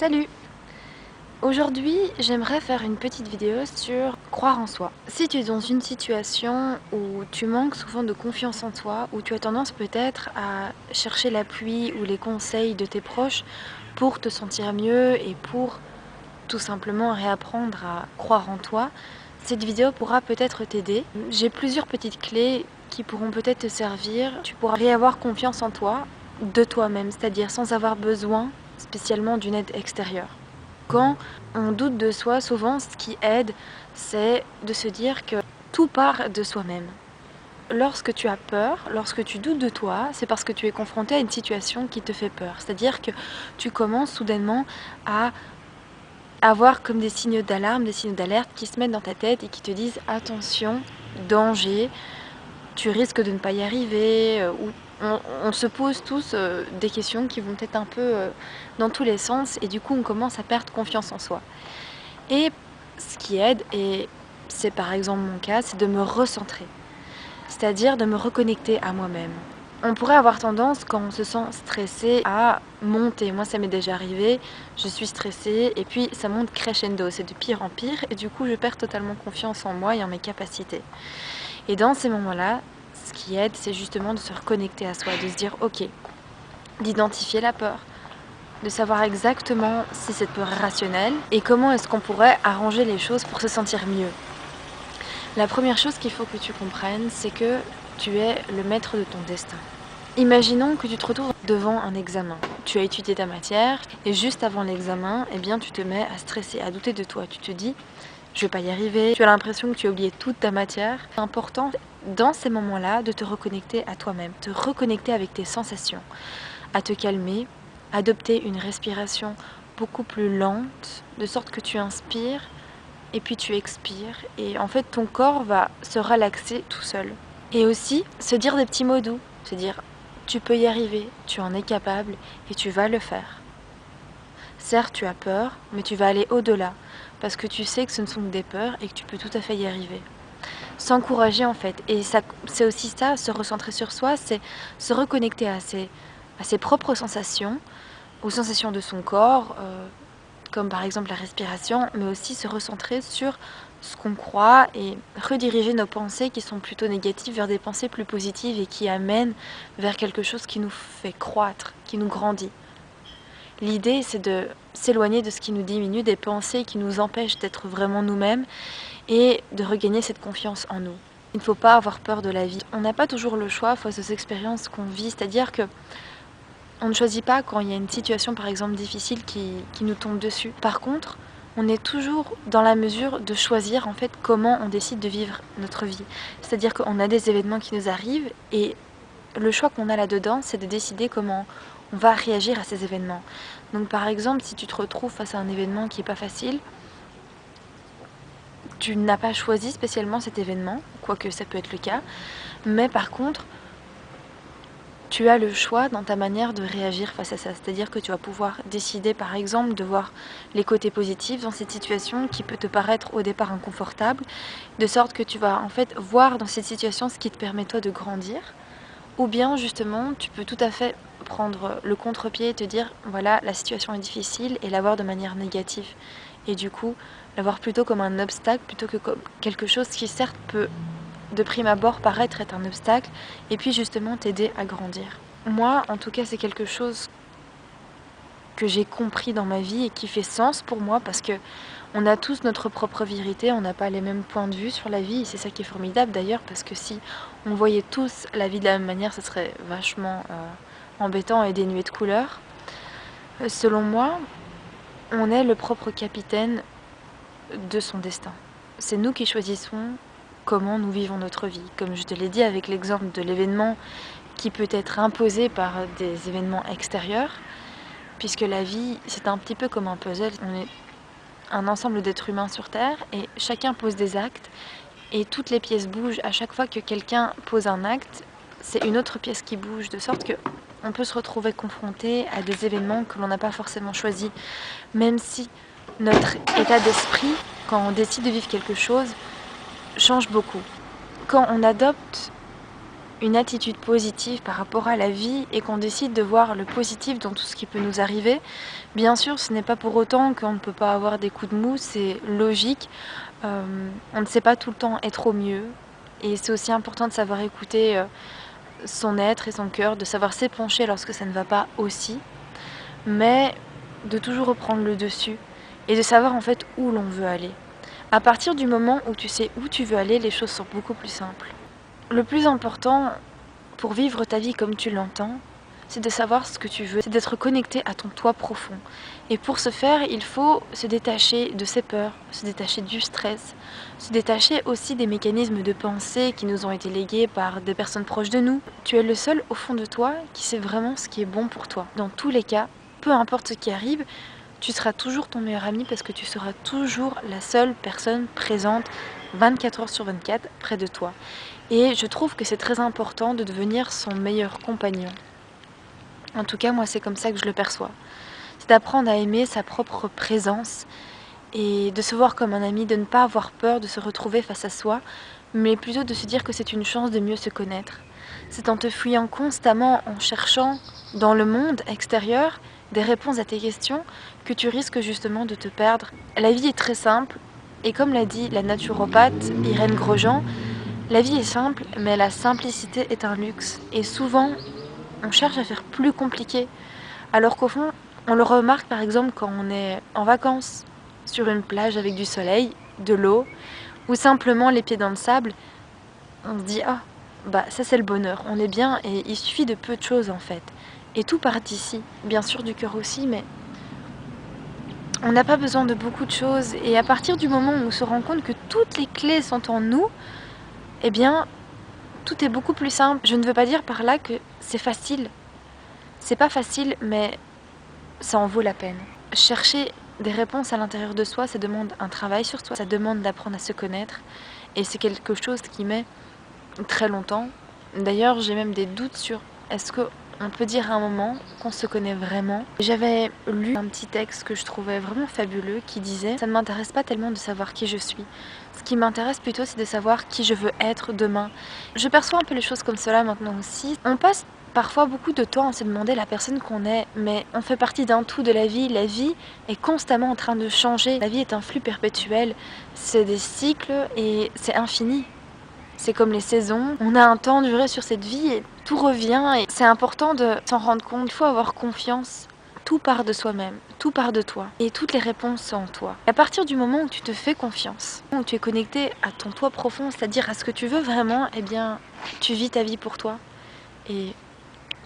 Salut! Aujourd'hui, j'aimerais faire une petite vidéo sur croire en soi. Si tu es dans une situation où tu manques souvent de confiance en toi, où tu as tendance peut-être à chercher l'appui ou les conseils de tes proches pour te sentir mieux et pour tout simplement réapprendre à croire en toi, cette vidéo pourra peut-être t'aider. J'ai plusieurs petites clés qui pourront peut-être te servir. Tu pourras réavoir confiance en toi, de toi-même, c'est-à-dire sans avoir besoin spécialement d'une aide extérieure. Quand on doute de soi, souvent ce qui aide, c'est de se dire que tout part de soi-même. Lorsque tu as peur, lorsque tu doutes de toi, c'est parce que tu es confronté à une situation qui te fait peur. C'est-à-dire que tu commences soudainement à avoir comme des signaux d'alarme, des signaux d'alerte qui se mettent dans ta tête et qui te disent attention, danger, tu risques de ne pas y arriver, ou on se pose tous des questions qui vont être un peu dans tous les sens et du coup on commence à perdre confiance en soi. Et ce qui aide, et c'est par exemple mon cas, c'est de me recentrer, c'est-à-dire de me reconnecter à moi-même. On pourrait avoir tendance, quand on se sent stressé, à monter. Moi ça m'est déjà arrivé, je suis stressée et puis ça monte crescendo, c'est de pire en pire et du coup je perds totalement confiance en moi et en mes capacités. Et dans ces moments-là, ce qui aide, c'est justement de se reconnecter à soi, de se dire ok, d'identifier la peur, de savoir exactement si cette peur est rationnelle et comment est-ce qu'on pourrait arranger les choses pour se sentir mieux. La première chose qu'il faut que tu comprennes, c'est que tu es le maître de ton destin. Imaginons que tu te retrouves devant un examen. Tu as étudié ta matière et juste avant l'examen, eh bien, tu te mets à stresser, à douter de toi. Tu te dis je vais pas y arriver, tu as l'impression que tu as oublié toute ta matière. C'est important dans ces moments-là de te reconnecter à toi-même, te reconnecter avec tes sensations, à te calmer, adopter une respiration beaucoup plus lente, de sorte que tu inspires et puis tu expires et en fait ton corps va se relaxer tout seul. Et aussi se dire des petits mots doux, se dire tu peux y arriver, tu en es capable et tu vas le faire. Certes, tu as peur, mais tu vas aller au-delà, parce que tu sais que ce ne sont que des peurs et que tu peux tout à fait y arriver. S'encourager en fait, et ça, c'est aussi ça, se recentrer sur soi, c'est se reconnecter à ses propres sensations, aux sensations de son corps, comme par exemple la respiration, mais aussi se recentrer sur ce qu'on croit et rediriger nos pensées qui sont plutôt négatives vers des pensées plus positives et qui amènent vers quelque chose qui nous fait croître, qui nous grandit. L'idée, c'est de s'éloigner de ce qui nous diminue, des pensées qui nous empêchent d'être vraiment nous-mêmes et de regagner cette confiance en nous. Il ne faut pas avoir peur de la vie. On n'a pas toujours le choix face aux expériences qu'on vit, c'est-à-dire que on ne choisit pas quand il y a une situation par exemple difficile qui nous tombe dessus. Par contre, on est toujours dans la mesure de choisir en fait comment on décide de vivre notre vie. C'est-à-dire qu'on a des événements qui nous arrivent et le choix qu'on a là-dedans, c'est de décider comment on va réagir à ces événements. Donc par exemple, si tu te retrouves face à un événement qui n'est pas facile, tu n'as pas choisi spécialement cet événement, quoique ça peut être le cas, mais par contre, tu as le choix dans ta manière de réagir face à ça. C'est-à-dire que tu vas pouvoir décider par exemple de voir les côtés positifs dans cette situation qui peut te paraître au départ inconfortable, de sorte que tu vas en fait voir dans cette situation ce qui te permet toi de grandir. Ou bien justement, tu peux tout à fait prendre le contre-pied et te dire voilà, la situation est difficile et la voir de manière négative. Et du coup, la voir plutôt comme un obstacle plutôt que comme quelque chose qui certes peut de prime abord paraître être un obstacle et puis justement t'aider à grandir. Moi, en tout cas, c'est quelque chose que j'ai compris dans ma vie et qui fait sens pour moi parce que on a tous notre propre vérité, on n'a pas les mêmes points de vue sur la vie et c'est ça qui est formidable d'ailleurs parce que si on voyait tous la vie de la même manière, ça serait vachement embêtant et dénué de couleurs. Selon moi, on est le propre capitaine de son destin. C'est nous qui choisissons comment nous vivons notre vie. Comme je te l'ai dit avec l'exemple de l'événement qui peut être imposé par des événements extérieurs, puisque la vie, c'est un petit peu comme un puzzle. On est un ensemble d'êtres humains sur Terre et chacun pose des actes et toutes les pièces bougent. À chaque fois que quelqu'un pose un acte, c'est une autre pièce qui bouge, de sorte que on peut se retrouver confronté à des événements que l'on n'a pas forcément choisis, même si notre état d'esprit, quand on décide de vivre quelque chose, change beaucoup. Quand on adopte une attitude positive par rapport à la vie et qu'on décide de voir le positif dans tout ce qui peut nous arriver. Bien sûr, ce n'est pas pour autant qu'on ne peut pas avoir des coups de mou, c'est logique. On ne sait pas tout le temps être au mieux. Et c'est aussi important de savoir écouter son être et son cœur, de savoir s'épancher lorsque ça ne va pas aussi, mais de toujours reprendre le dessus et de savoir en fait où l'on veut aller. À partir du moment où tu sais où tu veux aller, les choses sont beaucoup plus simples. Le plus important pour vivre ta vie comme tu l'entends, c'est de savoir ce que tu veux, c'est d'être connecté à ton toi profond. Et pour ce faire, il faut se détacher de ses peurs, se détacher du stress, se détacher aussi des mécanismes de pensée qui nous ont été légués par des personnes proches de nous. Tu es le seul au fond de toi qui sait vraiment ce qui est bon pour toi. Dans tous les cas, peu importe ce qui arrive, tu seras toujours ton meilleur ami parce que tu seras toujours la seule personne présente 24 heures sur 24 près de toi. Et je trouve que c'est très important de devenir son meilleur compagnon. En tout cas, moi, c'est comme ça que je le perçois. C'est d'apprendre à aimer sa propre présence et de se voir comme un ami, de ne pas avoir peur de se retrouver face à soi, mais plutôt de se dire que c'est une chance de mieux se connaître. C'est en te fouillant constamment, en cherchant dans le monde extérieur des réponses à tes questions, que tu risques justement de te perdre. La vie est très simple, et comme l'a dit la naturopathe Irène Grosjean, la vie est simple, mais la simplicité est un luxe. Et souvent, on cherche à faire plus compliqué, alors qu'au fond, on le remarque par exemple quand on est en vacances, sur une plage avec du soleil, de l'eau, ou simplement les pieds dans le sable, on se dit « Ah, bah ça c'est le bonheur, on est bien et il suffit de peu de choses en fait. » Et tout part d'ici, bien sûr du cœur aussi, mais on n'a pas besoin de beaucoup de choses. Et à partir du moment où on se rend compte que toutes les clés sont en nous, eh bien, tout est beaucoup plus simple. Je ne veux pas dire par là que c'est facile. C'est pas facile, mais ça en vaut la peine. Chercher des réponses à l'intérieur de soi, ça demande un travail sur soi, ça demande d'apprendre à se connaître. Et c'est quelque chose qui met très longtemps. D'ailleurs, j'ai même des doutes sur est-ce qu'on peut dire à un moment qu'on se connaît vraiment. J'avais lu un petit texte que je trouvais vraiment fabuleux qui disait « Ça ne m'intéresse pas tellement de savoir qui je suis. Ce qui m'intéresse plutôt, c'est de savoir qui je veux être demain. » Je perçois un peu les choses comme cela maintenant aussi. On passe parfois beaucoup de temps à se demander la personne qu'on est, mais on fait partie d'un tout de la vie. La vie est constamment en train de changer. La vie est un flux perpétuel. C'est des cycles et c'est infini. C'est comme les saisons. On a un temps duré sur cette vie et tout revient. Et c'est important de s'en rendre compte. Il faut avoir confiance. Tout part de soi-même, tout part de toi. Et toutes les réponses sont en toi. Et à partir du moment où tu te fais confiance, où tu es connecté à ton toi profond, c'est-à-dire à ce que tu veux vraiment, eh bien, tu vis ta vie pour toi. Et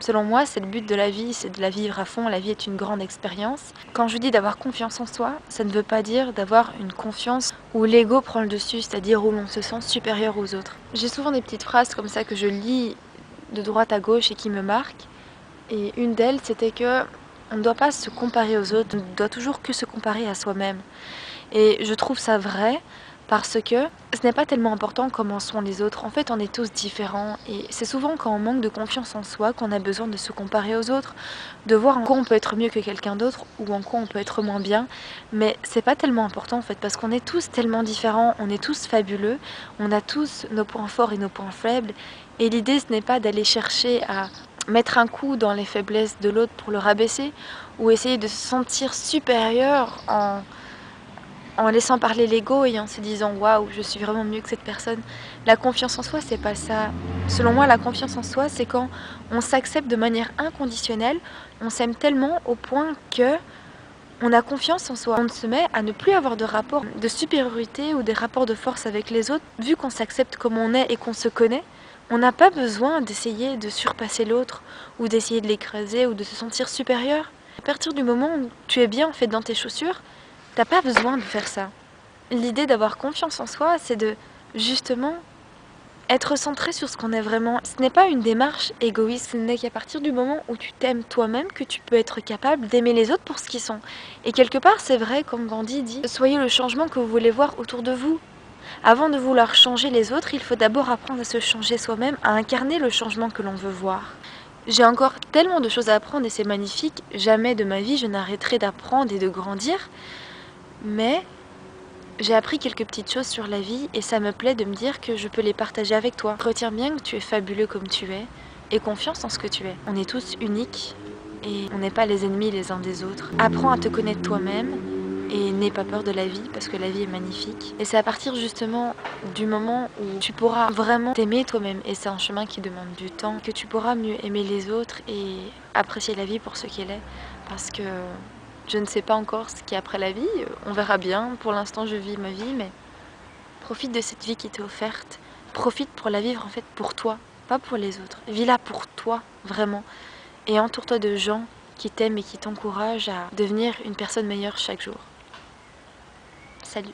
selon moi, c'est le but de la vie, c'est de la vivre à fond. La vie est une grande expérience. Quand je dis d'avoir confiance en soi, ça ne veut pas dire d'avoir une confiance où l'ego prend le dessus, c'est-à-dire où l'on se sent supérieur aux autres. J'ai souvent des petites phrases comme ça que je lis de droite à gauche et qui me marquent. Et une d'elles, c'était que on ne doit pas se comparer aux autres, on ne doit toujours que se comparer à soi-même. Et je trouve ça vrai parce que ce n'est pas tellement important comment sont les autres. En fait, on est tous différents et c'est souvent quand on manque de confiance en soi qu'on a besoin de se comparer aux autres, de voir en quoi on peut être mieux que quelqu'un d'autre ou en quoi on peut être moins bien. Mais c'est pas tellement important en fait parce qu'on est tous tellement différents, on est tous fabuleux, on a tous nos points forts et nos points faibles. Et l'idée, ce n'est pas d'aller chercher à mettre un coup dans les faiblesses de l'autre pour le rabaisser ou essayer de se sentir supérieur en laissant parler l'ego et en se disant waouh, je suis vraiment mieux que cette personne. La confiance en soi, c'est pas ça. Selon moi, la confiance en soi, c'est quand on s'accepte de manière inconditionnelle, on s'aime tellement au point que on a confiance en soi. On se met à ne plus avoir de rapport de supériorité ou des rapports de force avec les autres. Vu qu'on s'accepte comme on est et qu'on se connaît, on n'a pas besoin d'essayer de surpasser l'autre ou d'essayer de l'écraser ou de se sentir supérieur. À partir du moment où tu es bien en fait dans tes chaussures, t'as pas besoin de faire ça. L'idée d'avoir confiance en soi, c'est de justement être centré sur ce qu'on est vraiment. Ce n'est pas une démarche égoïste, ce n'est qu'à partir du moment où tu t'aimes toi-même que tu peux être capable d'aimer les autres pour ce qu'ils sont. Et quelque part, c'est vrai, comme Gandhi dit, soyez le changement que vous voulez voir autour de vous. Avant de vouloir changer les autres, il faut d'abord apprendre à se changer soi-même, à incarner le changement que l'on veut voir. J'ai encore tellement de choses à apprendre et c'est magnifique. Jamais de ma vie je n'arrêterai d'apprendre et de grandir. Mais J'ai appris quelques petites choses sur la vie et ça me plaît de me dire que je peux les partager avec toi. Retiens bien que tu es fabuleux comme tu es et confiance en ce que tu es. On est tous uniques et on n'est pas les ennemis les uns des autres. Apprends à te connaître toi-même et n'aie pas peur de la vie parce que la vie est magnifique. Et c'est à partir justement du moment où tu pourras vraiment t'aimer toi-même, et c'est un chemin qui demande du temps, que tu pourras mieux aimer les autres et apprécier la vie pour ce qu'elle est. Parce que je ne sais pas encore ce qu'il y a après la vie, on verra bien. Pour l'instant je vis ma vie, mais profite de cette vie qui t'est offerte. Profite pour la vivre en fait pour toi, pas pour les autres. Vis-la pour toi, vraiment. Et entoure-toi de gens qui t'aiment et qui t'encouragent à devenir une personne meilleure chaque jour. Salut!